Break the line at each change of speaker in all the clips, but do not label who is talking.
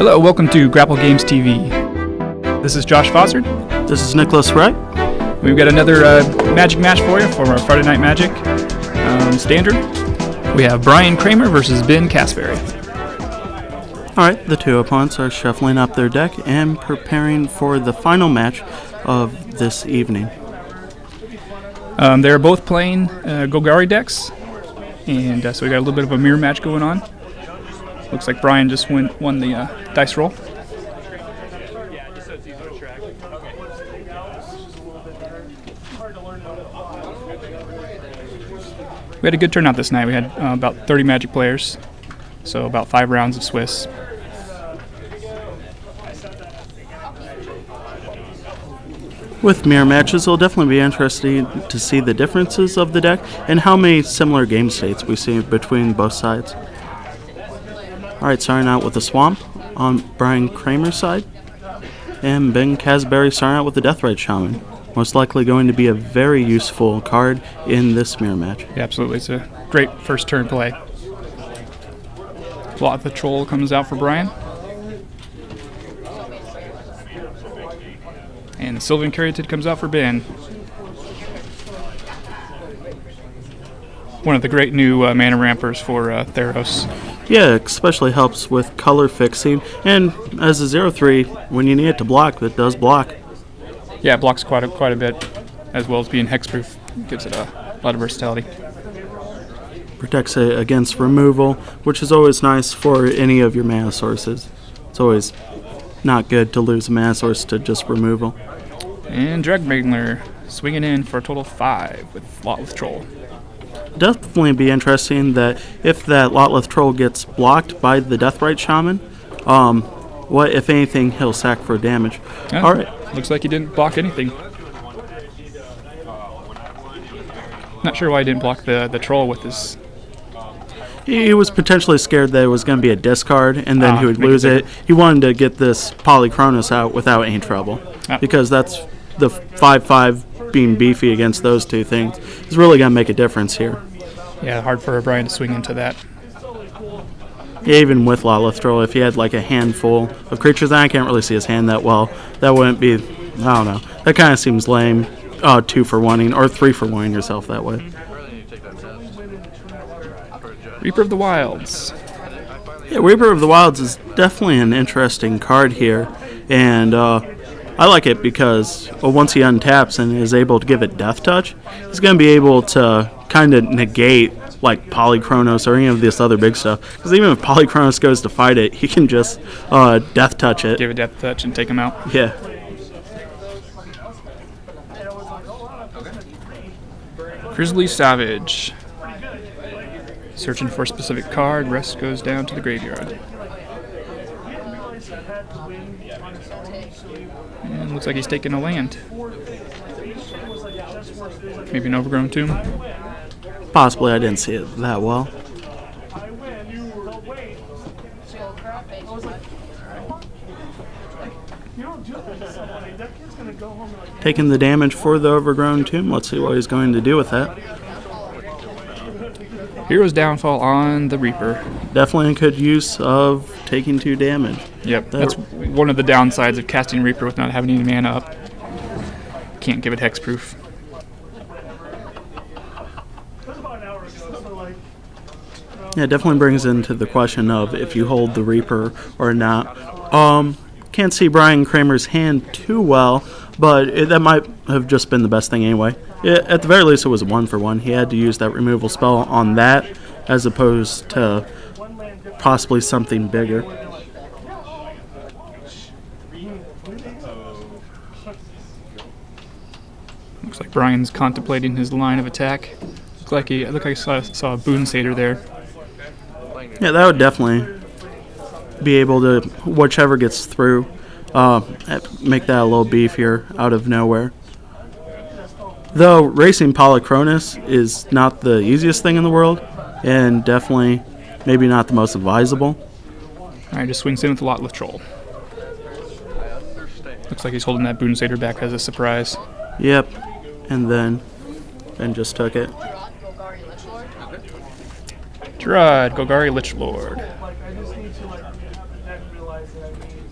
Hello, welcome to Grapple Games TV. This is Josh Fozzard.
This is Nicholas Wright.
We've got another Magic match for you for our Friday Night Magic standard. We have Brian Cramer versus Caspary.
Alright, the two opponents are shuffling up their deck and preparing for the final match of this evening.
They're both playing Golgari decks, and so we got a little bit of a mirror match going on. Looks like Brian just won the dice roll. We had a good turnout this night. We had about 30 Magic players, so about 5 rounds of Swiss.
With mirror matches, it'll definitely be interesting to see the differences of the deck and how many similar game states we see between both sides. Alright, starting out with the Swamp on Brian Cramer's side, and Caspary starting out with the Deathrite Shaman. Most likely going to be a very useful card in this mirror match.
Yeah, absolutely. It's a great first turn play. Blot the Troll comes out for Brian. And the Sylvan Caryatid comes out for Ben. One of the great new mana rampers for Theros.
Yeah, especially helps with color fixing, and as a 0/3, when you need it to block, it does block.
Yeah, it blocks quite a bit, as well as being hexproof. Gives it a lot of versatility.
Protects it against removal, which is always nice for any of your mana sources. It's always not good to lose a mana source to just removal.
And Dragmangler swinging in for a total of 5 with Lotleth Troll.
Definitely be interesting that if that Lotleth Troll gets blocked by the Deathrite Shaman, what, if anything, he'll sack for damage.
Yeah,
Alright.
Looks like he didn't block anything. Not sure why he didn't block the Troll with his...
He was potentially scared that it was going to be a discard, and then he would lose it.
bigger.
He wanted to get this Polychronos out without any trouble, because that's the 5/5 being beefy against those two things is really going to make a difference here.
Yeah, hard for Brian to swing into that.
Yeah, even with Lotleth Troll, if he had like a handful of creatures, I can't really see his hand that well. That wouldn't be, I don't know. That kind of seems lame. 2 for 1-ing or 3 for 1-ing yourself that way.
Reaper of the Wilds.
Yeah, Reaper of the Wilds is definitely an interesting card here, and I like it because once he untaps and is able to give it Death Touch, he's going to be able to kind of negate like Polychronos or any of this other big stuff. Because even if Polychronos goes to fight it, he can just Death Touch it.
Give it Death Touch and take him out.
Yeah.
Grizzly Savage. Searching for a specific card, rest goes down to the graveyard. And looks like he's taking a land. Maybe an Overgrown Tomb.
Possibly, I didn't see it that well. Taking the damage for the Overgrown Tomb. Let's see what he's going to do with that.
Hero's Downfall on the Reaper.
Definitely a good use of taking 2 damage.
Yep, that's one of the downsides of casting Reaper with not having any mana up. Can't give it hexproof.
Yeah, it definitely brings into the question of if you hold the Reaper or not. Can't see Brian Cramer's hand too well, but that might have just been the best thing anyway. At the very least, it was a 1 for 1. He had to use that removal spell on that as opposed to possibly something bigger.
Looks like Brian's contemplating his line of attack. Looked like I saw a Boon Satyr there.
Yeah, that would definitely be able to, whichever gets through, make that a little beefier out of nowhere. Though racing Polychronos is not the easiest thing in the world, and definitely maybe not the most advisable.
Alright, just swings in with a Lotleth Troll. Looks like he's holding that Boon Satyr back as a surprise.
Yep, and then just took it.
Gerard, Golgari Lich Lord.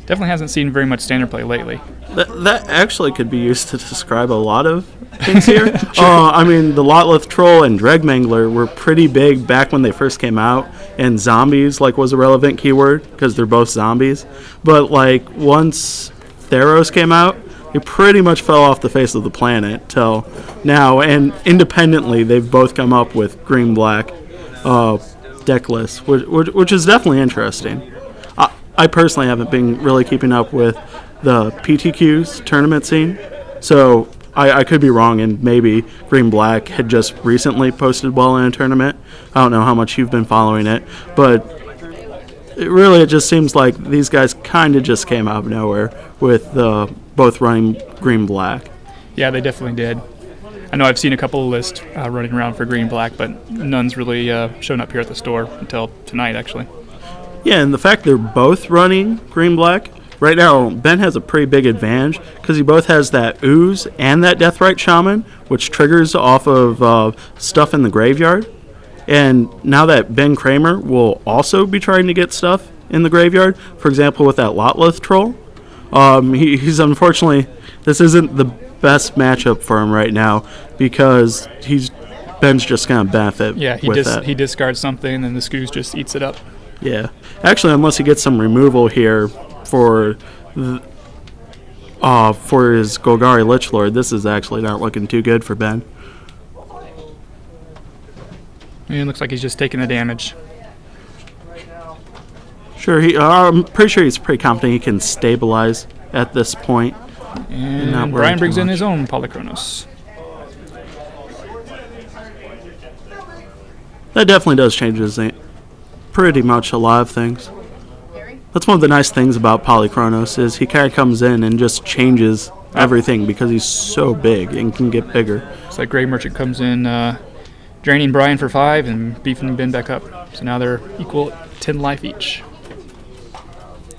Definitely hasn't seen very much standard play lately.
That actually could be used to describe a lot of things here. I mean, the Lotleth Troll and Dregmangler were pretty big back when they first came out, and zombies was a relevant keyword because they're both zombies. But once Theros came out, they pretty much fell off the face of the planet till now, and independently they've both come up with green-black deck lists, which is definitely interesting. I personally haven't been really keeping up with the PTQ's tournament scene, so I could be wrong, and maybe Green-Black had just recently posted well in a tournament. I don't know how much you've been following it, but it just seems like these guys kind of just came out of nowhere with both running Green-Black.
Yeah, they definitely did. I know I've seen a couple of lists running around for Green-Black, but none's really shown up here at the store until tonight, actually.
Yeah, and the fact they're both running Green-Black, right now Ben has a pretty big advantage because he both has that Ooze and that Deathrite Shaman, which triggers off of stuff in the graveyard. And now that Ben Cramer will also be trying to get stuff in the graveyard, for example with that Lotleth Troll, he's unfortunately, this isn't the best matchup for him right now because Ben's just going to benefit with that. He
discards something and the Scoos just eats it up.
Yeah. Actually, unless he gets some removal here for his Golgari Lich Lord, this is actually not looking too good for Ben.
It looks like he's just taking the damage.
Sure, I'm pretty sure he's pretty confident he can stabilize at this point.
And Brian brings in his own Polychronos.
That definitely does change his pretty much a lot of things. That's one of the nice things about Polychronos is he kind of comes in and just changes everything because he's so big and can get bigger.
It's like Grey Merchant comes in, draining Brian for 5 and beefing Ben back up. So now they're equal 10 life each.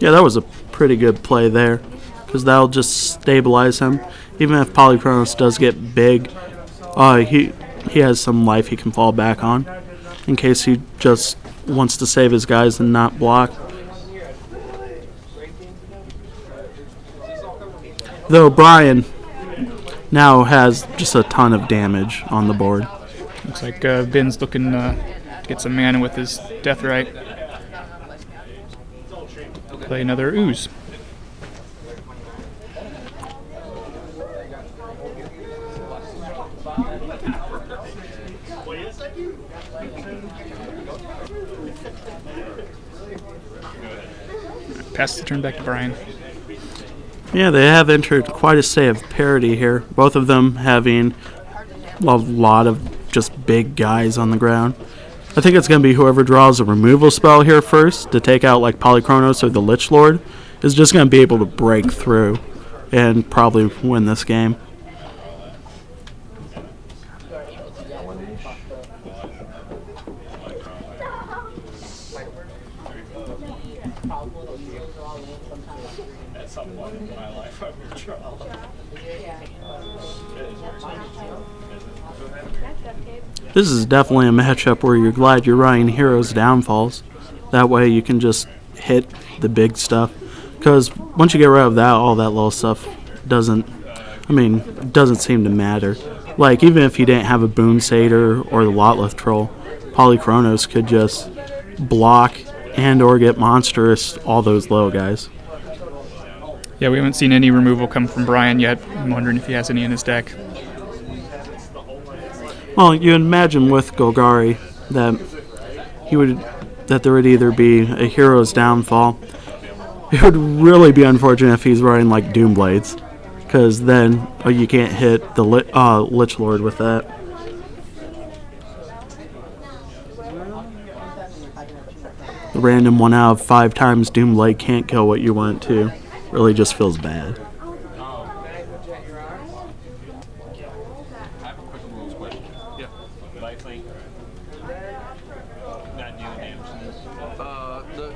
Yeah, that was a pretty good play there because that'll just stabilize him. Even if Polychronos does get big, he has some life he can fall back on in case he just wants to save his guys and not block. Though Brian now has just a ton of damage on the board.
Looks like Ben's looking to get some mana with his Deathrite. Play another Ooze. Pass the turn back to Brian.
Yeah, they have entered quite a state of parity here. Both of them having a lot of just big guys on the ground. I think it's going to be whoever draws a removal spell here first to take out Polychronos or the Lich Lord is just going to be able to break through and probably win this game. This is definitely a matchup where you're glad you're running Heroes Downfalls. That way you can just hit the big stuff. Because once you get rid of that, all that little stuff doesn't seem to matter. Even if you didn't have a Boon Satyr or the Lotleth Troll, Polychronos could just block and or get monstrous all those little guys.
Yeah, we haven't seen any removal come from Brian yet. I'm wondering if he has any in his deck.
Well, you imagine with Golgari that there would either be a Hero's Downfall. It would really be unfortunate if he's running Doomblades, because then you can't hit the Lich Lord with that. The random 1 out of 5 times Doomblade can't kill what you want it to. Really just feels bad.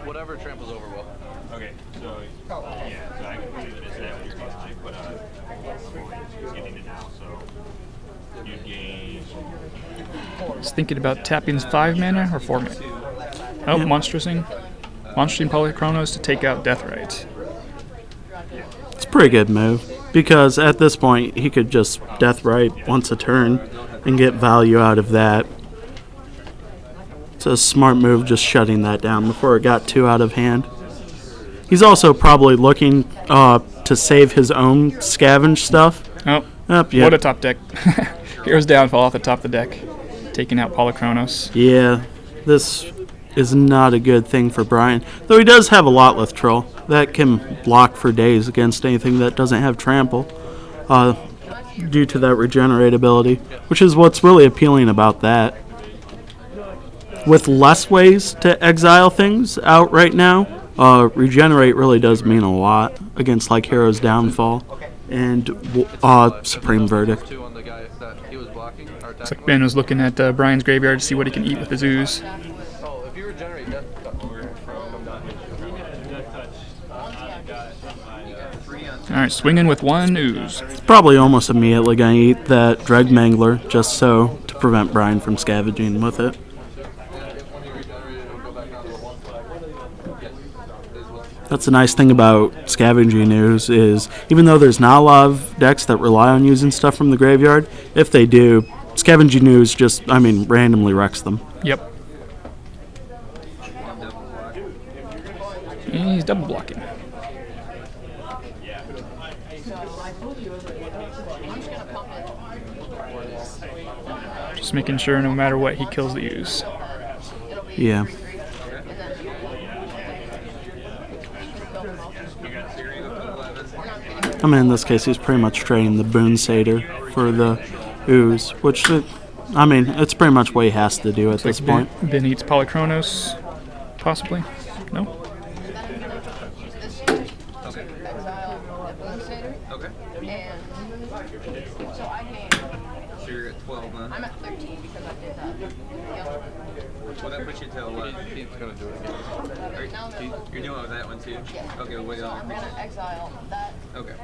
Whatever tramples over will. Okay, so yeah, so I completely understand what you're saying, but he's getting it now, so you gain.
Just thinking about tapping 5 mana or 4 mana. Oh, Monstrosing. Launching Polychronos to take out Deathright.
It's a pretty good move, because at this point he could just Deathright once a turn and get value out of that. It's a smart move just shutting that down before it got too out of hand. He's also probably looking to save his own scavenge stuff.
Oh,
Yeah.
what a top deck. Hero's Downfall off the top of the deck, taking out Polychronos.
Yeah, this is not a good thing for Brian. Though he does have a Lotleth Troll that can block for days against anything that doesn't have trample, due to that regenerate ability, which is what's really appealing about that. With less ways to exile things out right now, regenerate really does mean a lot against like Hero's Downfall and Supreme Verdict.
Looks like Ben was looking at Brian's graveyard to see what he can eat with his ooze. Alright, swinging with one ooze.
It's probably almost immediately going to eat that Dreg Mangler just so to prevent Brian from scavenging with it. That's the nice thing about scavenging ooze is even though there's not a lot of decks that rely on using stuff from the graveyard, if they do, scavenging ooze just, randomly wrecks them.
Yep. And he's double blocking. Just making sure no matter what he kills the ooze.
Yeah. In this case, he's pretty much trading the Boon Satyr for the ooze, which, it's pretty much what he has to do at this point.
Ben eats Polychronos, possibly? No?
Okay. So you're at 12, huh? I'm at 13 because I did that. Well, that puts you to 11. He's going to do it. You're doing it with that one too? Yeah. Okay, wait on. I'm going to exile that. Okay.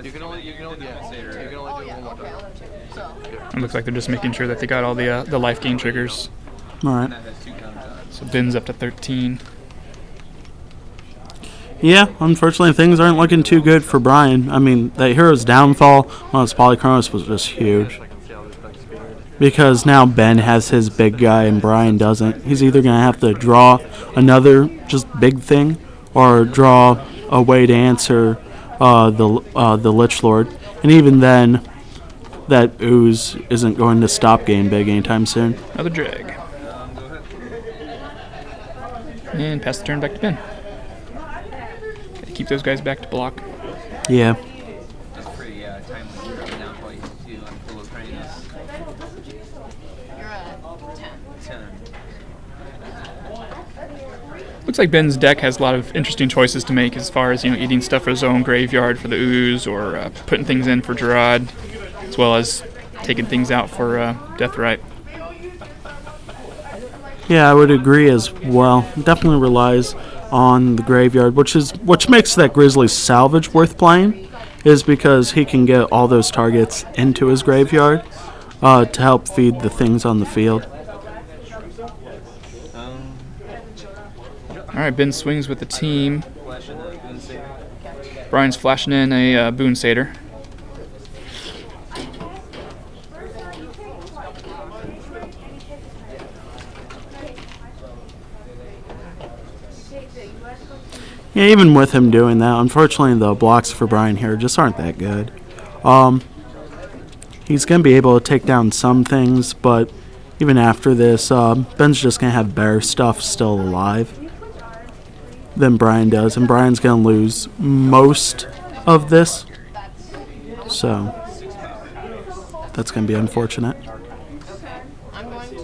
You can only do one more time.
It looks like they're just making sure that they got all the life gain triggers.
Alright.
So Ben's up to 13.
Yeah, unfortunately things aren't looking too good for Brian. That Hero's Downfall on his Polychronos was just huge. Because now Ben has his big guy and Brian doesn't. He's either going to have to draw another just big thing or draw a way to answer the Lich Lord. And even then, that ooze isn't going to stop game big anytime soon.
Another drag. And pass the turn back to Ben. Gotta keep those guys back to block.
Yeah.
That's pretty timely downfall you see on full of trainers. You're at 10.
Looks like Ben's deck has a lot of interesting choices to make as far as eating stuff for his own graveyard for the ooze or putting things in for Gerard, as well as taking things out for Deathright.
Yeah, I would agree as well. Definitely relies on the graveyard, which makes that Grizzly Salvage worth playing, is because he can get all those targets into his graveyard to help feed the things on the field.
Alright, Ben swings with the team. Brian's flashing in a Boon Satyr.
Yeah, even with him doing that, unfortunately the blocks for Brian here just aren't that good. He's going to be able to take down some things, but even after this, Ben's just going to have better stuff still alive than Brian does, and Brian's going to lose most of this, so that's going to be unfortunate.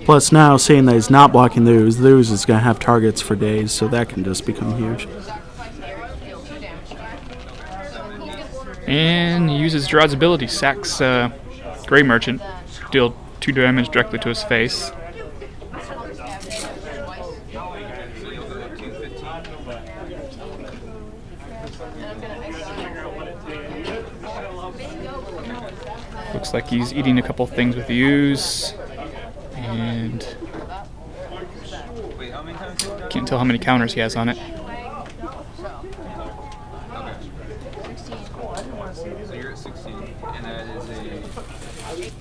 Plus now, seeing that he's not blocking the ooze is going to have targets for days, so that can just become huge.
And he uses Gerard's ability, sacks Grey Merchant, deal 2 damage directly to his face. Looks like he's eating a couple things with the ooze. And Can't tell how many counters he has on it.
Okay. 16. So you're at 16, and that is a 8-8.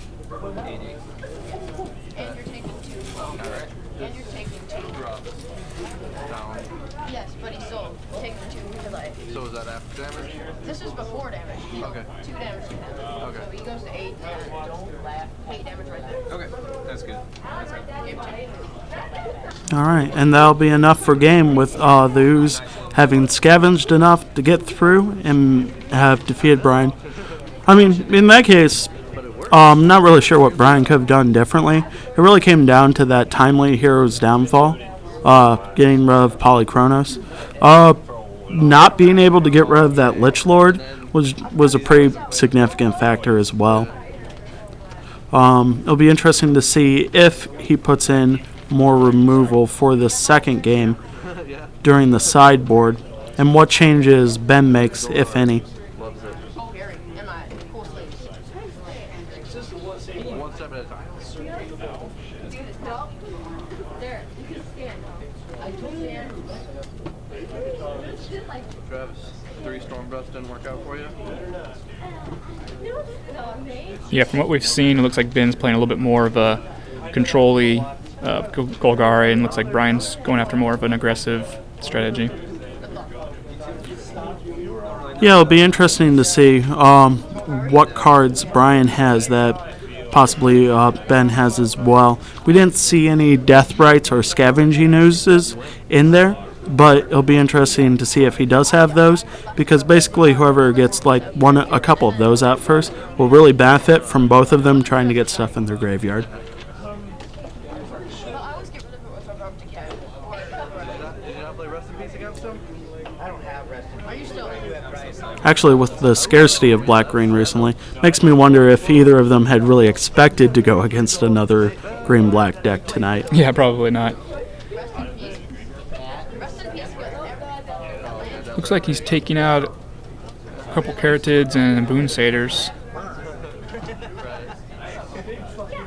And you're taking 2.
Alright.
And you're taking 2.
Drop. Down.
Yes, but he's still taking 2 because
So is that after damage?
this is before damage.
Okay.
2 damage to him.
Okay.
So he goes to 8 and 8 damage right there.
Okay. That's good. That's good.
Game 2.
All right, and that'll be enough for game with the Ooze having scavenged enough to get through and have defeated Brian. I mean, in that case, I'm not really sure what Brian could have done differently. It really came down to that timely hero's downfall, getting rid of Polychronos. Not being able to get rid of that Lich Lord was a pretty significant factor as well. It'll be interesting to see if he puts in more removal for the second game during the sideboard, and what changes Ben makes, if any.
Golgari in my cool sleeves.
One step at a time.
There, you can scan. I can scan.
Travis, 3 Storm Breaths didn't work out for you?
Yeah, from what we've seen, it looks like Ben's playing a little bit more of a control-y Golgari, and looks like Brian's going after more of an aggressive strategy.
Yeah, it'll be interesting to see what cards Brian has that possibly Ben has as well. We didn't see any Death Rights or Scavenging Oozes in there, but it'll be interesting to see if he does have those, because basically whoever gets like a couple of those out first will really benefit from both of them trying to get stuff in their graveyard.
But I always get rid of it with a rope decay.
Did you not play Rest in Peace against him?
Are you still?
Actually, with the scarcity of black-green recently, makes me wonder if either of them had really expected to go against another green-black deck tonight.
Yeah, probably not.
Rest in peace. Rest in peace with everything.
Looks like he's taking out a couple Carrotids and Boon Satyrs.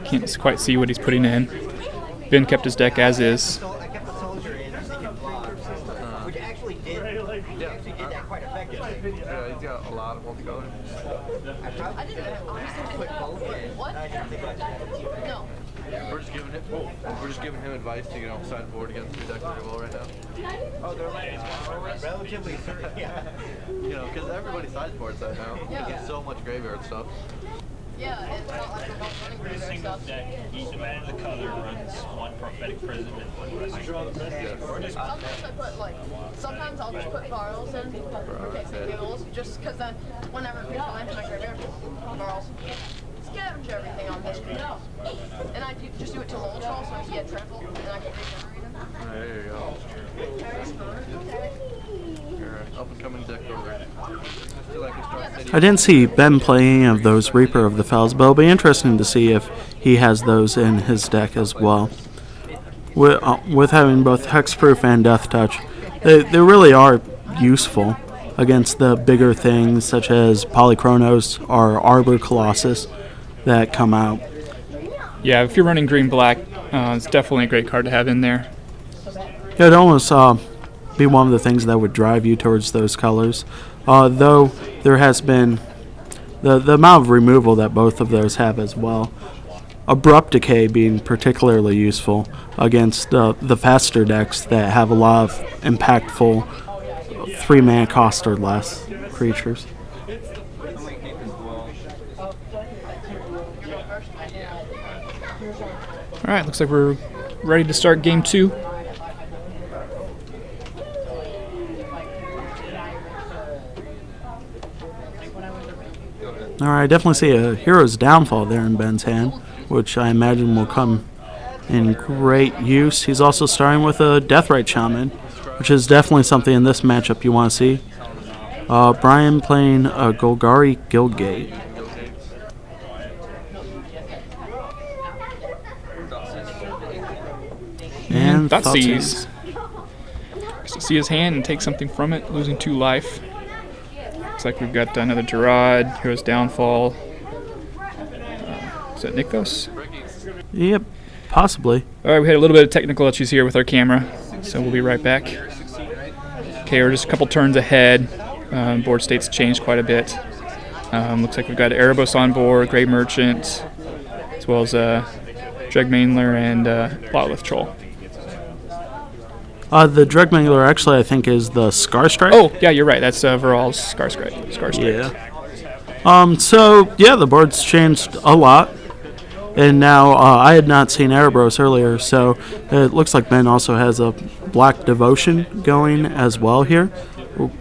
Can't quite see what he's putting in. Ben kept his deck as is.
Which actually did that quite effectively.
Yeah, he's got a lot of multicolor.
I didn't honestly put both in. What? No.
We're just giving him advice to get off sideboard against your deck very well right now.
Oh, they're relatively certain. Yeah.
You know, because everybody sideboards that now.
Yeah.
You get so much graveyard stuff.
Yeah, it's not like we're not running
For a
graveyard
single
stuff.
deck, each demand of the color runs 1 prophetic prism and 1 rescue.
Sometimes I'll just put Varls in for kicks and giggles, just because then whenever people come into my graveyard, Varls scavenge everything on this group. And I just do it to roll troll so I can get trample, and I can regenerate him.
There you go. You're an up-and-coming deck builder. I feel like we start city.
I didn't see Ben play any of those Reaper of the Fells, but it'll be interesting to see if he has those in his deck as well. With having both Hexproof and Death Touch, they really are useful against the bigger things such as Polychronos or Arbor Colossus that come out.
Yeah, if you're running green-black, it's definitely a great card to have in there.
It'd almost be one of the things that would drive you towards those colors. Though there has been the amount of removal that both of those have as well. Abrupt Decay being particularly useful against the faster decks that have a lot of impactful 3-mana cost or less creatures.
Alright, looks like we're ready to start game 2.
Alright, I definitely see a Hero's Downfall there in Ben's hand, which I imagine will come in great use. He's also starting with a Deathrite Shaman, which is definitely something in this matchup you want to see. Brian playing a Golgari Guildgate. And
Thoughtseize. Gets to see his hand and take something from it, losing 2 life. Looks like we've got another Gerard, Hero's Downfall. Is that Nykthos?
Yep, possibly.
Alright, we had a little bit of technical issues here with our camera. So we'll be right back. Okay, we're just a couple turns ahead. Board state's changed quite a bit. Looks like we've got Erebos on board, Grey Merchant, as well as Dregmangler and Lotleth Troll.
The Dregmangler actually, I think, is the Scarstrike.
Oh, yeah, you're right. That's Viral's Scarstrike.
Yeah. So, yeah, the board's changed a lot. And now I had not seen Erebos earlier, so it looks like Ben also has a Black Devotion going as well here,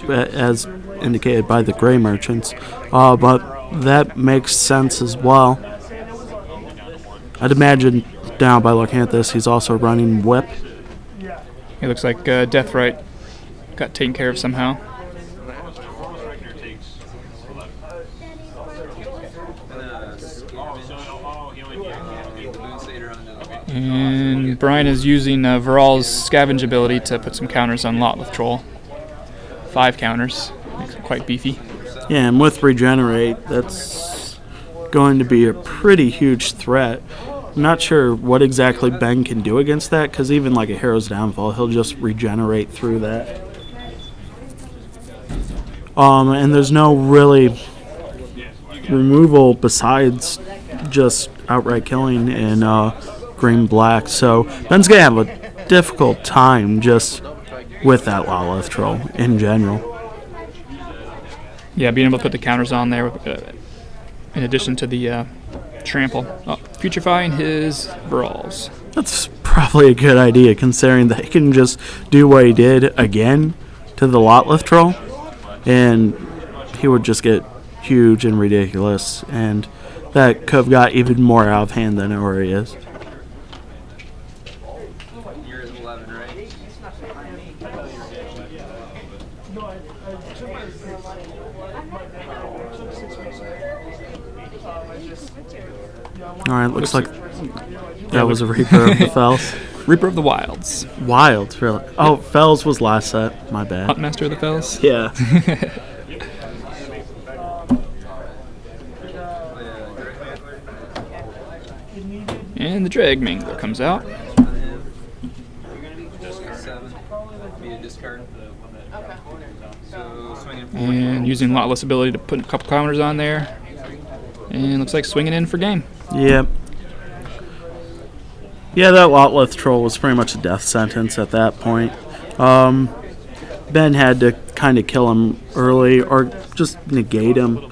as indicated by the Grey Merchants. But that makes sense as well. I'd imagine now by looking at this, he's also running Whip.
It looks like Wright got taken care of somehow. And Brian is using Viral's Scavenge ability to put some counters on Lotleth Troll. 5 counters. Makes it quite beefy.
Yeah, and with Regenerate, that's going to be a pretty huge threat. I'm not sure what exactly Ben can do against that, because even like a Hero's Downfall, he'll just regenerate through that. And there's no really removal besides just outright killing in green-black, so Ben's going to have a difficult time just with that Lotleth Troll in general.
Yeah, being able to put the counters on there in addition to the trample. Putrefying his Virals.
That's probably a good idea, considering that he can just do what he did again to the Lotleth Troll, and he would just get huge and ridiculous, and that could have got even more out of hand than it already is.
You're at 11, right?
Alright, looks like that was a Reaper of the Fells.
Reaper of the Wilds.
Wild, really. Oh, Fells was last set. My bad.
Huntmaster of the Fells?
Yeah.
And the Dregmangler comes out. And using Lotless ability to put a couple counters on there. And looks like swinging in for game.
Yep. Yeah, that Lotleth Troll was pretty much a death sentence at that point. Ben had to kind of kill him early or just negate him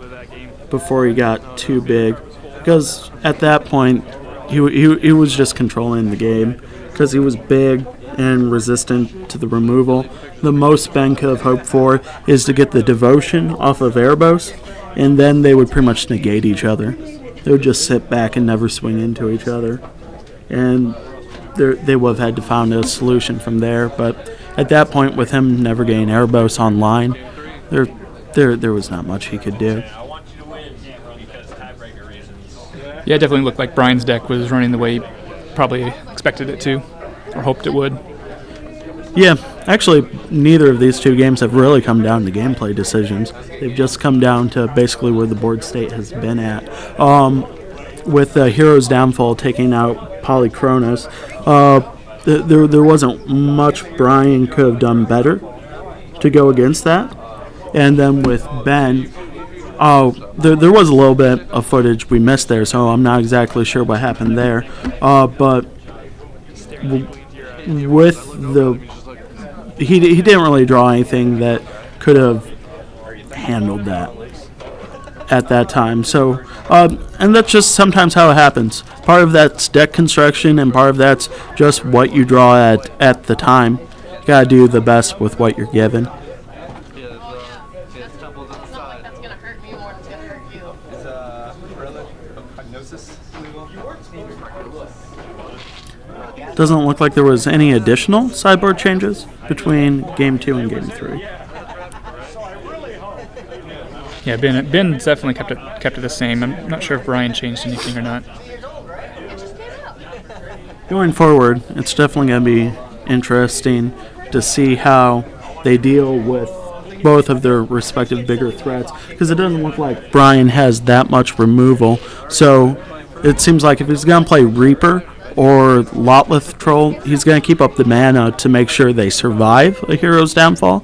before he got too big. Because at that point, he was just controlling the game. Because he was big and resistant to the removal. The most Ben could have hoped for is to get the Devotion off of Erebos, and then they would pretty much negate each other. They would just sit back and never swing into each other. And they would have had to find a solution from there. But at that point, with him never getting Erebos online, there was not much he could do.
Yeah, it definitely looked like Brian's deck was running the way he probably expected it to, or hoped it would.
Yeah, actually, neither of these two games have really come down to gameplay decisions. They've just come down to basically where the board state has been at. With Hero's Downfall taking out Polychronos, there wasn't much Brian could have done better to go against that. And then with Ben, there was a little bit of footage we missed there, so I'm not exactly sure what happened there. But with the... He didn't really draw anything that could have handled that at that time. So, and that's just sometimes how it happens. Part of that's deck construction, and part of that's just what you draw at the time. You gotta do the best with what you're given.
It's not like that's gonna hurt me more than it's gonna hurt you.
Is relic of prognosis legal?
Doesn't look like there was any additional sideboard changes between Game 2 and Game 3.
Yeah, Ben definitely kept it the same. I'm not sure if Brian changed anything or not.
Going forward, it's definitely going to be interesting to see how they deal with both of their respective bigger threats, because it doesn't look like Brian has that much removal. So it seems like if he's going to play Reaper or Lotleth Troll, he's going to keep up the mana to make sure they survive a hero's downfall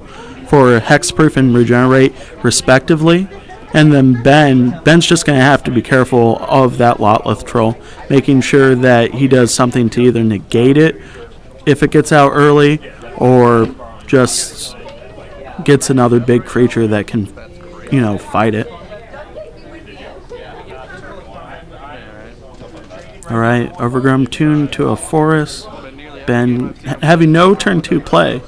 for hexproof and regenerate respectively. And then Ben's just going to have to be careful of that Lotleth Troll, making sure that he does something to either negate it if it gets out early, or just gets another big creature that can, fight it. Alright, Overgrown tuned to a forest. Ben having no turn 2 play.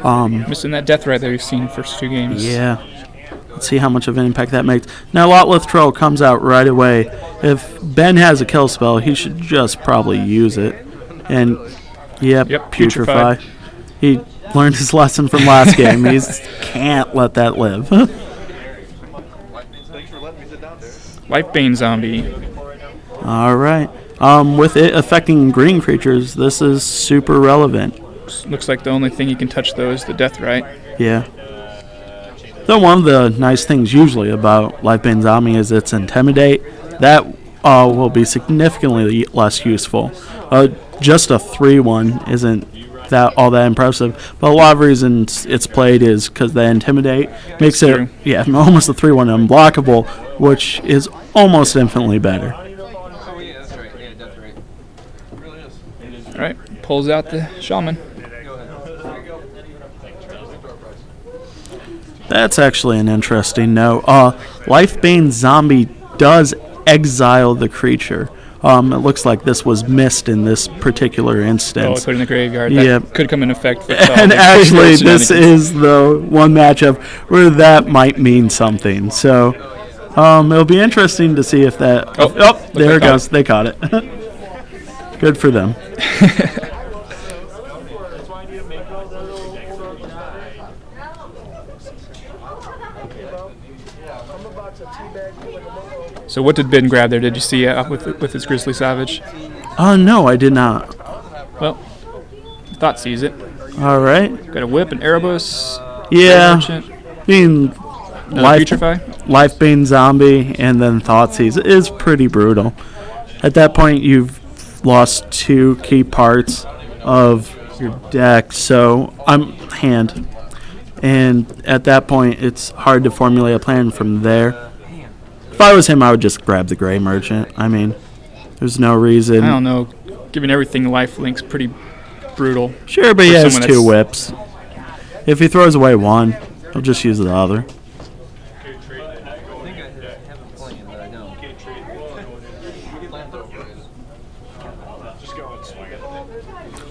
Missing that death right that we've seen first 2 games.
Yeah. Let's see how much of an impact that makes. Now, Lotleth Troll comes out right away. If Ben has a kill spell, he should just probably use it. And, yep, Putrefy. He learned his lesson from last game. He can't let that live.
Lifebane Zombie.
All right. With it affecting green creatures, this is super relevant.
Looks like the only thing you can touch, though, is the death right.
Yeah. Though one of the nice things usually about Lifebane Zombie is its Intimidate. That will be significantly less useful. Just a 3/1 isn't all that impressive, but a lot of reasons it's played is because the Intimidate makes it almost a 3/1 unblockable, which is almost infinitely better.
Oh yeah, that's right. Yeah, that's right. It really is.
All right, pulls out the Shaman.
That's actually an interesting note. Lifebane Zombie does exile the creature. It looks like this was missed in this particular instance.
Put in the graveyard.
Yeah.
That could come in effect. For
And actually, this is the one matchup where that might mean something. So, it'll be interesting to see if that... there it goes. They caught it. Good for them.
So what did Ben grab there? Did you see with his Grizzly Savage?
No, I did not.
Well, Thought sees it.
All right.
Got a whip, an Erebus.
Yeah. I mean,
Putrefy.
Lifebane Zombie and then Thoughtseize is pretty brutal. At that point, you've lost 2 key parts of your deck, so I'm hand. And at that point, it's hard to formulate a plan from there. If I was him, I would just grab the Gray Merchant. I mean, there's no reason.
I don't know. Giving everything lifelink's pretty brutal.
Sure, but he has 2 whips. If he throws away 1, he'll just use the other.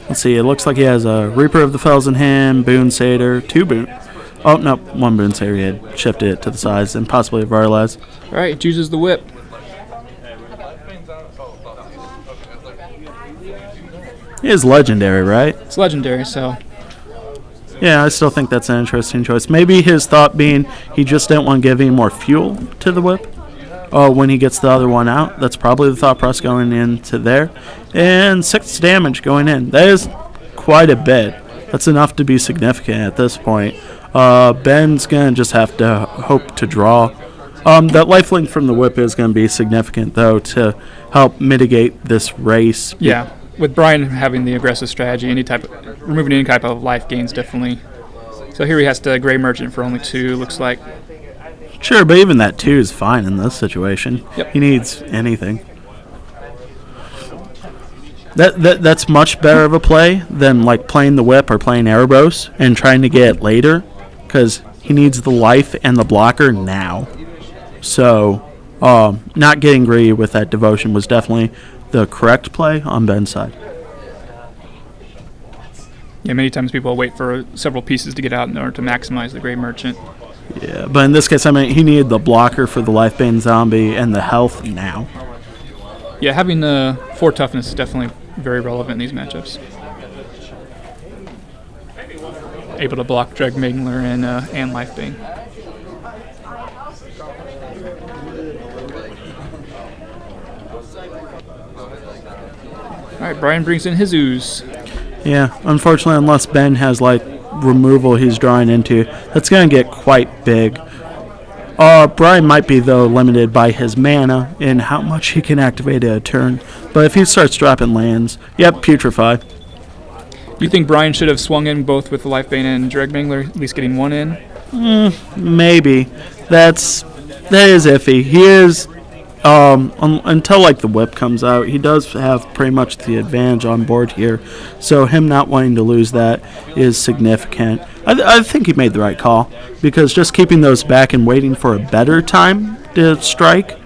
Let's see, it looks like he has a Reaper of the Fells in hand, Boon Satyr, 2 Boon. Oh, no, 1 Boon Satyr. He had shifted it to the sides and possibly a Varlaz.
Alright, he chooses the whip.
It is legendary, right?
It's legendary, so...
Yeah, I still think that's an interesting choice. Maybe his thought being he just didn't want to give any more fuel to the whip when he gets the other one out. That's probably the thought process going into there. And 6 damage going in. That is quite a bit. That's enough to be significant at this point. Ben's going to just have to hope to draw. That lifelink from the whip is going to be significant, though, to help mitigate this race.
Yeah, with Brian having the aggressive strategy, removing any type of life gains definitely. So here he has to Gray Merchant for only 2, looks like.
Sure, but even that 2 is fine in this situation.
Yep.
He needs anything. That's much better of a play than like playing the whip or playing Erebos and trying to get it later, because he needs the life and the blocker now. So not getting greedy with that devotion was definitely the correct play on Ben's side.
Yeah, many times people wait for several pieces to get out in order to maximize the Gray Merchant.
Yeah, but in this case, I mean, he needed the blocker for the Lifebane Zombie and the health now.
Yeah, having 4 toughness is definitely very relevant in these matchups. Able to block Dreg Mangler and Lifebane. Alright, Brian brings in his ooze.
Yeah, unfortunately, unless Ben has like removal he's drawing into, that's going to get quite big. Brian might be, though, limited by his mana and how much he can activate at a turn. But if he starts dropping lands, yep, Putrefy.
Do you think Brian should have swung in both with the Lifebane and Dreadmangler, at least getting one in?
Maybe. That is iffy. He is, until like the whip comes out, he does have pretty much the advantage on board here. So him not wanting to lose that is significant. I think he made the right call, because just keeping those back and waiting for a better time to strike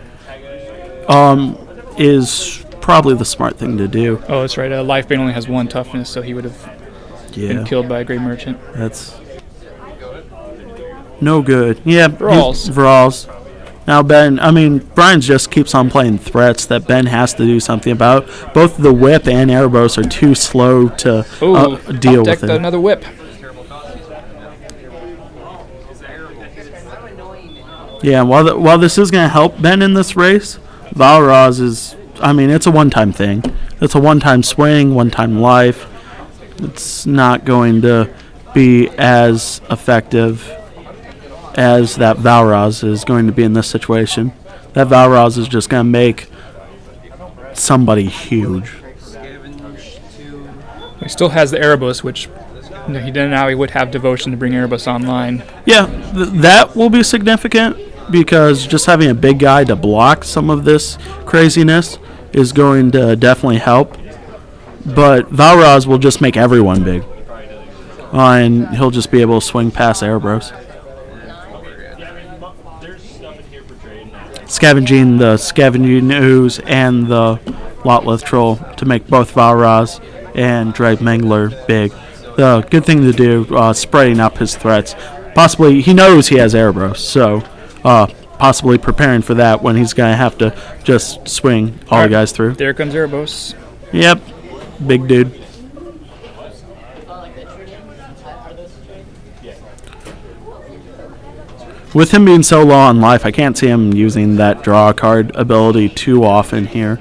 is probably the smart thing to do.
Oh, that's right. Lifebane only has 1 toughness, so he would have been killed by a Grey Merchant.
That's no good. Yeah,
Vrawls.
Now, Brian just keeps on playing threats that Ben has to do something about. Both the whip and Erebos are too slow to deal with it.
Another whip.
Yeah, while this is going to help Ben in this race, Valraz is, it's a one-time thing. It's a one-time swing, one-time life. It's not going to be as effective as that Valraz is going to be in this situation. That Valraz is just going to make somebody huge.
He still has the Erebos, which he didn't know he would have Devotion to bring Erebos online.
Yeah, that will be significant, because just having a big guy to block some of this craziness is going to definitely help. But Valraz will just make everyone big. And he'll just be able to swing past Erebos. Scavenging the Scavenging Ooze and the Lotleth Troll to make both Valraz and Dreadmangler big. The good thing to do, spreading up his threats. Possibly, he knows he has Erebos, so possibly preparing for that when he's going to have to just swing all the guys through.
There comes Erebos.
Yep, big dude. With him being so low on life, I can't see him using that draw card ability too often here.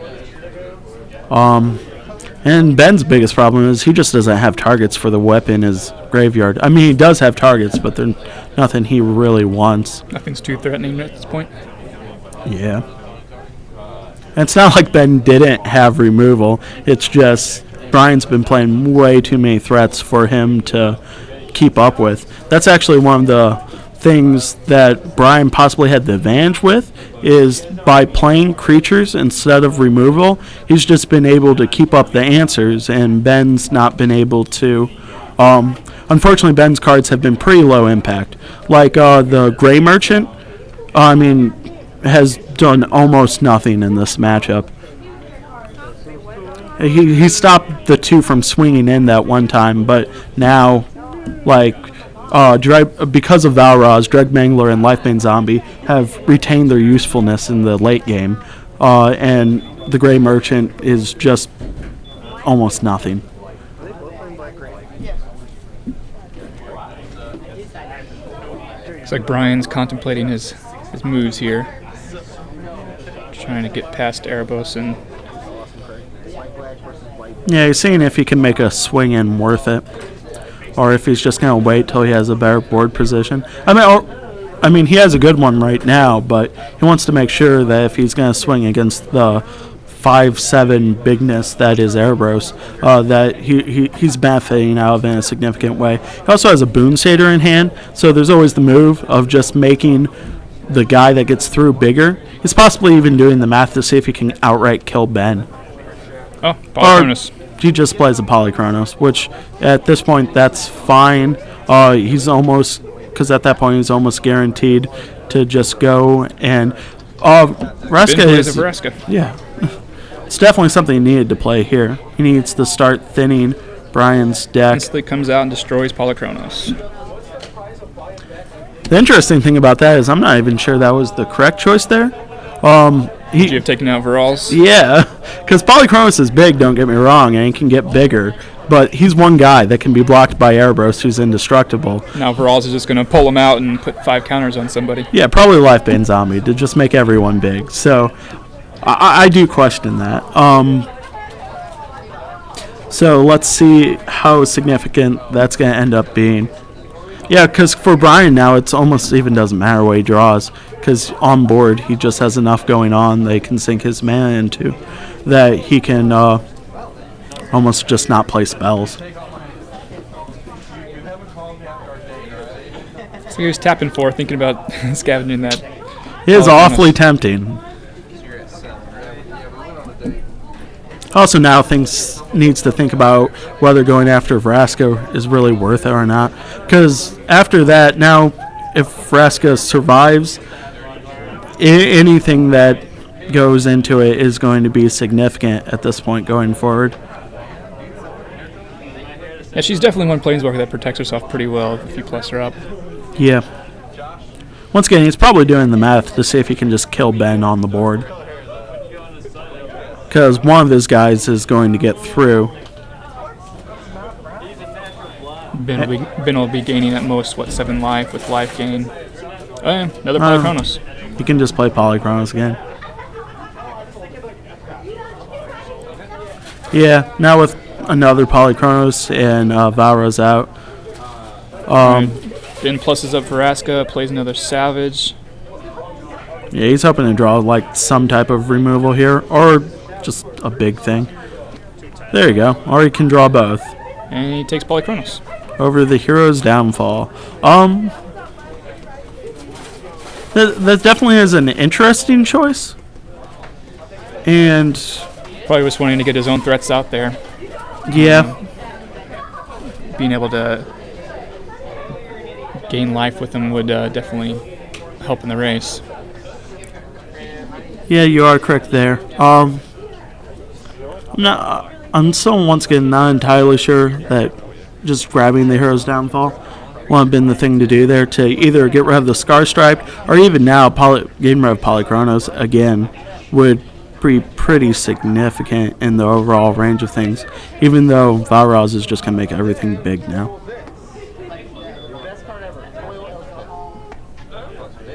And Ben's biggest problem is he just doesn't have targets for the whip in his graveyard. He does have targets, but they're nothing he really wants.
Nothing's too threatening at this point.
Yeah. And it's not like Ben didn't have removal. It's just Brian's been playing way too many threats for him to keep up with. That's actually one of the things that Brian possibly had the advantage with, is by playing creatures instead of removal, he's just been able to keep up the answers, and Ben's not been able to. Unfortunately, Ben's cards have been pretty low impact. Like the Grey Merchant, has done almost nothing in this matchup. He stopped the 2 from swinging in that one time, but now, because of Valraz, Dreadmangler and Lifebane Zombie have retained their usefulness in the late game, and the Grey Merchant is just almost nothing.
Looks like Brian's contemplating his moves here. Trying to get past Erebos and...
Yeah, he's seeing if he can make a swing in worth it, or if he's just going to wait till he has a better board position. He has a good one right now, but he wants to make sure that if he's going to swing against the 5/7 bigness that is Erebos, that he's benefiting out of it in a significant way. He also has a Boon Satyr in hand, so there's always the move of just making the guy that gets through bigger. He's possibly even doing the math to see if he can outright kill Ben.
Oh, Polychronos.
He just plays a Polychronos, which at this point that's fine. Because at that point he's almost guaranteed to just go, and Vraska is
Vraska.
Yeah, it's definitely something he needed to play here. He needs to start thinning Brian's deck.
Instantly comes out and destroys Polychronos.
The interesting thing about that is I'm not even sure that was the correct choice there.
Would you have taken out Varals?
Yeah, because Polychronos is big, don't get me wrong, and he can get bigger. But he's one guy that can be blocked by Erebos who's indestructible.
Now Varals is just going to pull him out and put 5 counters on somebody.
Yeah, probably Lifebane Zombie to just make everyone big. So I do question that. So let's see how significant that's going to end up being. Yeah, because for Brian now, it's almost even doesn't matter what he draws, because on board he just has enough going on they can sink his mana into that he can almost just not play spells.
So he was tapping 4, thinking about scavenging that.
It is
Oh,
awfully
goodness.
tempting.
So you're at 7, right?
Also now things needs to think about whether going after Vraska is really worth it or not. Because after that, now if Vraska survives, anything that goes into it is going to be significant at this point going forward.
Yeah, she's definitely one planeswalker that protects herself pretty well if you plus her up.
Yeah. Once again, he's probably doing the math to see if he can just kill Ben on the board. Because one of his guys is going to get through.
Ben will be gaining at most, 7 life with life gain. Oh yeah, another Polychronos.
He can just play Polychronos again. Yeah, now with another Polychronos and Valra's out.
Ben pluses up Vraska, plays another Savage.
Yeah, he's hoping to draw like some type of removal here, or just a big thing. There you go. Or he can draw both.
And he takes Polychronos.
Over the hero's downfall. That definitely is an interesting choice. And
Probably was wanting to get his own threats out there.
yeah,
Being able to gain life with him would definitely help in the race.
yeah, you are correct there. I'm still once again not entirely sure that just grabbing the hero's downfall would have been the thing to do there to either get rid of the Scar Stripe or even now getting rid of Polychronos again would be pretty significant in the overall range of things, even though Valraz is just going to make everything big now.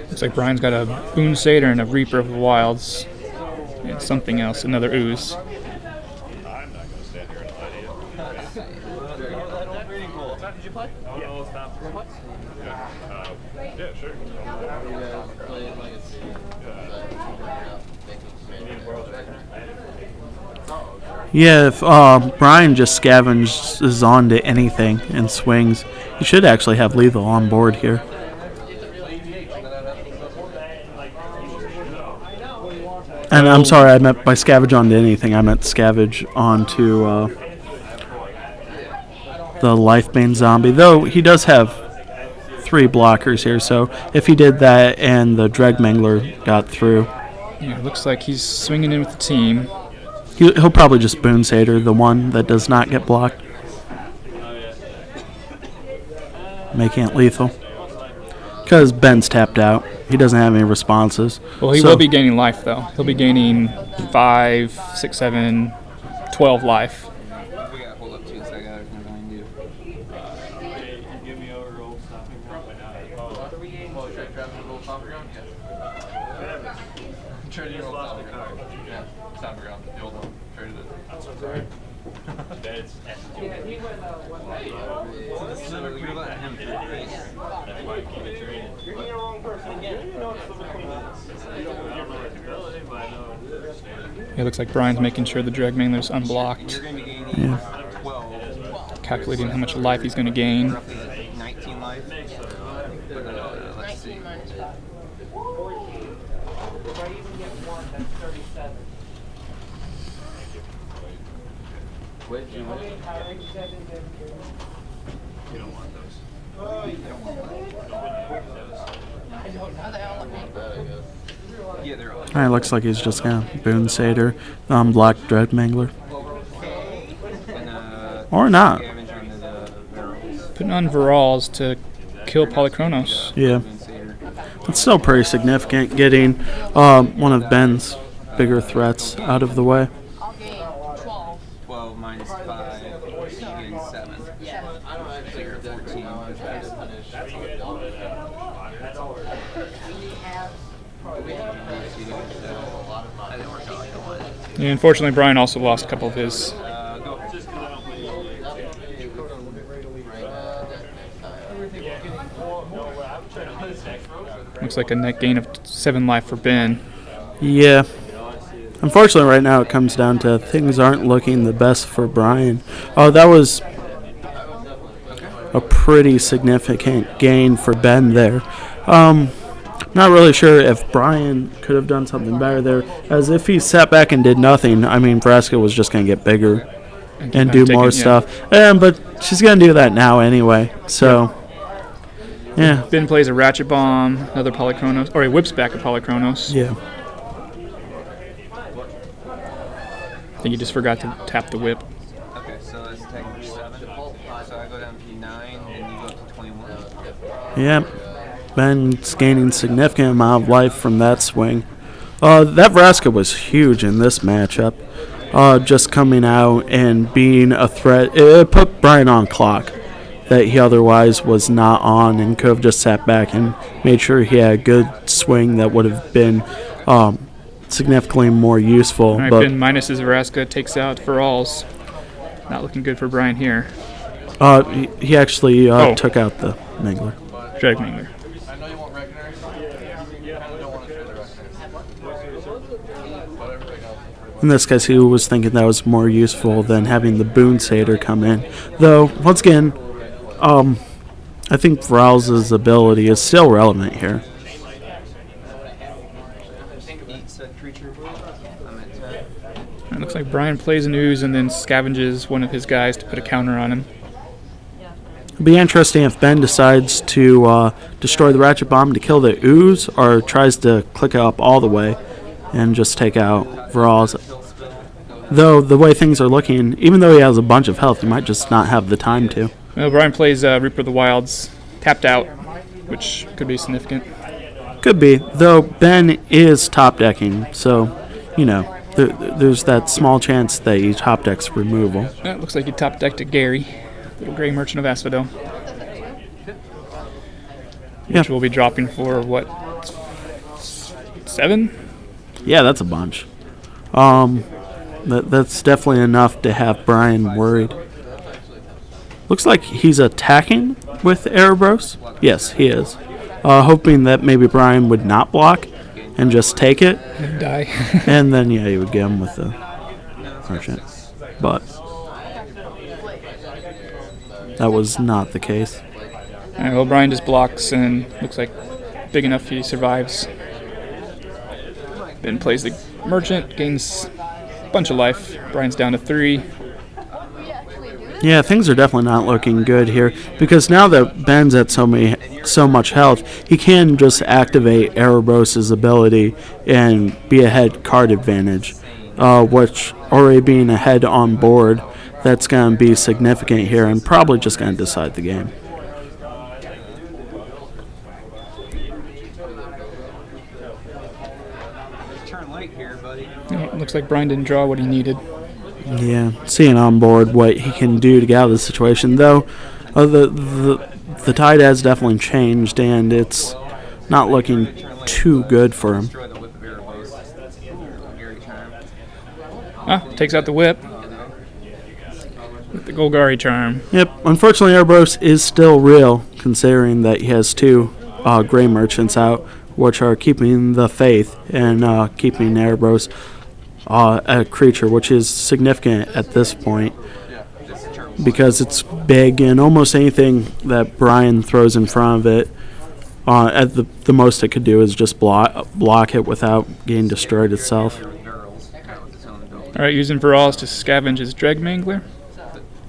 Looks like Brian's got a Boon Satyr and a Reaper of the Wilds. And something else, another Ooze.
I'm not going to stand here and lie to you.
Did you play?
No, it's not. Yeah, sure.
Yeah, if Brian just scavenges onto anything and swings, he should actually have lethal on board here. And I'm sorry, I meant by scavenge onto anything, I meant scavenge onto the Lifebane zombie. Though he does have 3 blockers here, so if he did that and the Dreadmangler got through,
Yeah, it looks like he's swinging in with the team.
he'll probably just Boon Satyr, the one that does not get blocked, making it lethal. Because Ben's tapped out. He doesn't have any responses.
Well, he will be gaining life, though. He'll be gaining 5, 6, 7, 12 life.
We gotta hold up 2 seconds. I was going to do.
Give me over old stopping. Probably not.
Oh, should I grab the little stopper gun? Yeah. Traded your old stopper gun. Yeah, stopper gun. The old one. Traded it.
I'm so sorry. That's
So you let him through, right?
That's why I keep it trained. You're the wrong person again. You know what's between us. I don't know his ability, but I know
It looks like Brian's making sure the Dreadmangler's
You're
unblocked,
going to be gaining 12.
calculating how much life he's going to gain.
Roughly 19 life. Let's see.
19 minus 5.
What'd you win? You don't want those.
Are they all like me?
Yeah, they're all.
Alright, looks like he's just gonna Boon Satyr, Black Dreadmangler.
And,
Or not.
scavenge onto the barrels.
Putting on Virals to kill Polychronos.
Yeah.
Consider.
It's still pretty significant getting one of Ben's bigger threats out of the way.
I'll gain 12.
12 minus 5, so you gain 7.
Yeah.
So you're at 14. That didn't work out like I wanted.
Yeah, unfortunately, Brian also lost a couple of his.
Go.
Looks like a net gain of 7 life for Ben.
Yeah. Unfortunately, right now it comes down to things aren't looking the best for Brian. Oh, that was a pretty significant gain for Ben there. Not really sure if Brian could have done something better there, as if he sat back and did nothing. I mean, Vraska was just going to get bigger and do more stuff. But she's going to do that now anyway. So, yeah.
Ben plays a Ratchet Bomb, another Polychronos, or he whips back a Polychronos.
Yeah.
I think he just forgot to tap the whip.
Okay, so that's technically 7. So I go down to 9, and you go up to 21.
Yep. Ben's gaining significant amount of life from that swing. That Vraska was huge in this matchup. Just coming out and being a threat. It put Brian on clock that he otherwise was not on, and could have just sat back and made sure he had a good swing that would have been significantly more useful.
All right,
but
Ben minus his Vraska takes out for alls. Not looking good for Brian here.
he actually took out the Mangler.
Drag Mangler.
In this case, he was thinking that was more useful than having the Boon Satyr come in. Though, once again, I think Vral's ability is still relevant here.
It looks like Brian plays an ooze and then scavenges one of his guys to put a counter on him.
It'd be interesting if Ben decides to destroy the Ratchet Bomb to kill the ooze, or tries to click it up all the way and just take out Vral's. Though, the way things are looking, even though he has a bunch of health, he might just not have the time to.
Well, Brian plays Reaper of the Wilds, tapped out, which could be significant.
Could be, though Ben is top decking, so, you know, there's that small chance that he top decks removal.
It looks like he top decked a Gary, little gray merchant of Asphodel. Which will be dropping for, what, 7?
Yeah, that's a bunch. That's definitely enough to have Brian worried. Looks like he's attacking with Erebros. Yes, he is. Hoping that maybe Brian would not block and just take it.
And die.
And then, yeah, he would get him with the merchant. But that was not the case.
All right, well, Brian just blocks and looks like big enough he survives. Ben plays the merchant, gains a bunch of life. Brian's down to 3.
Yeah, things are definitely not looking good here, because now that Ben's at so much health, he can just activate Erebos' ability and be ahead card advantage, which already being ahead on board, that's going to be significant here and probably just going to decide the game.
Turn late here, buddy.
Yeah, looks like Brian didn't draw what he needed.
Yeah, seeing on board what he can do to get out of the situation, though the tide has definitely changed and it's not looking too good for him.
Takes out the whip with the Golgari charm.
Yep, unfortunately Erebos is still real, considering that he has 2 gray merchants out, which are keeping the faith and keeping Erebos a creature, which is significant at this point because it's big and almost anything that Brian throws in front of it, at the most it could do is just block it without getting destroyed itself.
All right, using Varals to scavenge his Dreg Mangler.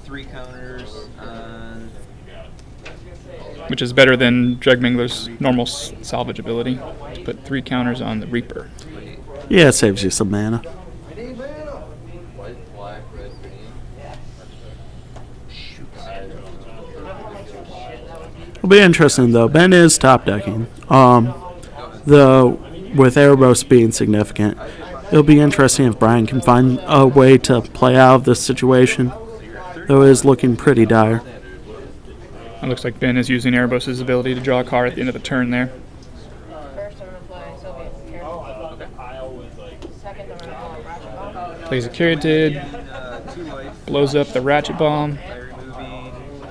3 counters on...
Which is better than Dreg Mangler's normal salvage ability. To put 3 counters on the Reaper.
Yeah, it saves you some mana. It'll be interesting though. Ben is top decking. Though with Erebos being significant, it'll be interesting if Brian can find a way to play out of this situation. Though it is looking pretty dire.
It looks like Ben is using Erebos' ability to draw a card at the end of the turn there. Plays a Caryatid, blows up the Ratchet Bomb.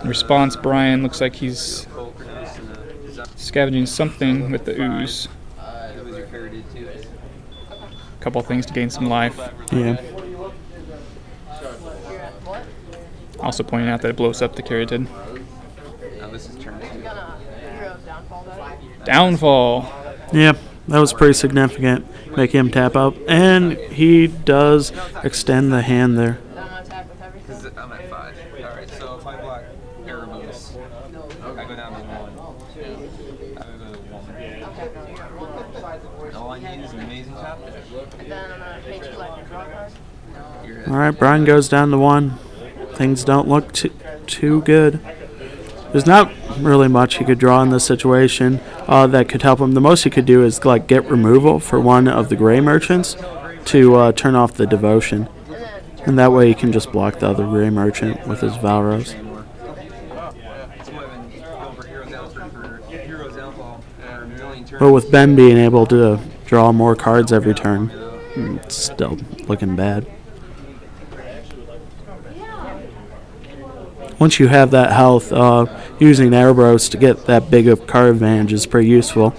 In response, Brian looks like he's Scavenging something with the ooze.
It was your carry did too.
A couple things to gain some life.
Yeah.
Also pointing out that it blows up the Caryatid.
Now this is turn 2.
Gonna hero downfall that.
Downfall.
Yeah, that was pretty significant. Make him tap out. And he does extend the hand there.
Then I'm gonna attack with everything.
Because I'm at 5. Alright, so if I block Erebos, I go down to 1. I go to 1. All I need is an amazing top deck.
And then I'm gonna pay 2 life and draw a card.
You're at
Alright, Brian goes down to 1. Things don't look too good. There's not really much he could draw in this situation that could help him. The most he could do is like get removal for one of the gray merchants to turn off the devotion. And that way he can just block the other gray merchant with his Valros.
anymore. That's why I've been going for Heroes Outfit for Heroes Outfall for a million turns.
But with Ben being able to draw more cards every turn, it's still looking bad. Once you have that health, using Erebos to get that big of card advantage is pretty useful.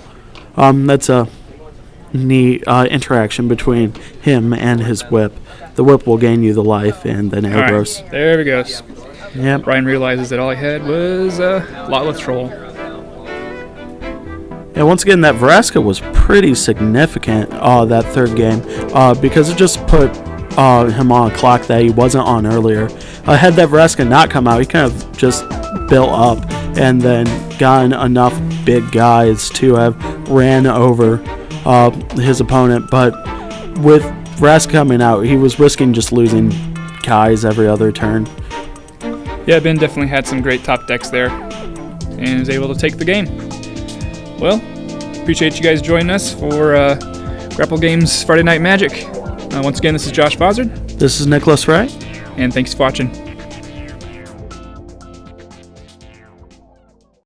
That's a neat interaction between him and his whip. The whip will gain you the life, and then
All right,
Erebos.
there we goes.
Yep.
Brian realizes that all he had was a Lotless Troll.
Yeah, once again, that Vraska was pretty significant, that third game, because it just put him on a clock that he wasn't on earlier. Had that Vraska not come out, he kind of just built up and then gotten enough big guys to have ran over his opponent. But with Vraska coming out, he was risking just losing guys every other turn.
Yeah, Ben definitely had some great top decks there and was able to take the game. Well, appreciate you guys joining us for Grapple Games Friday Night Magic. Once again, this is Josh Fozzard,
This is Nicholas Wright.
and thanks for watching.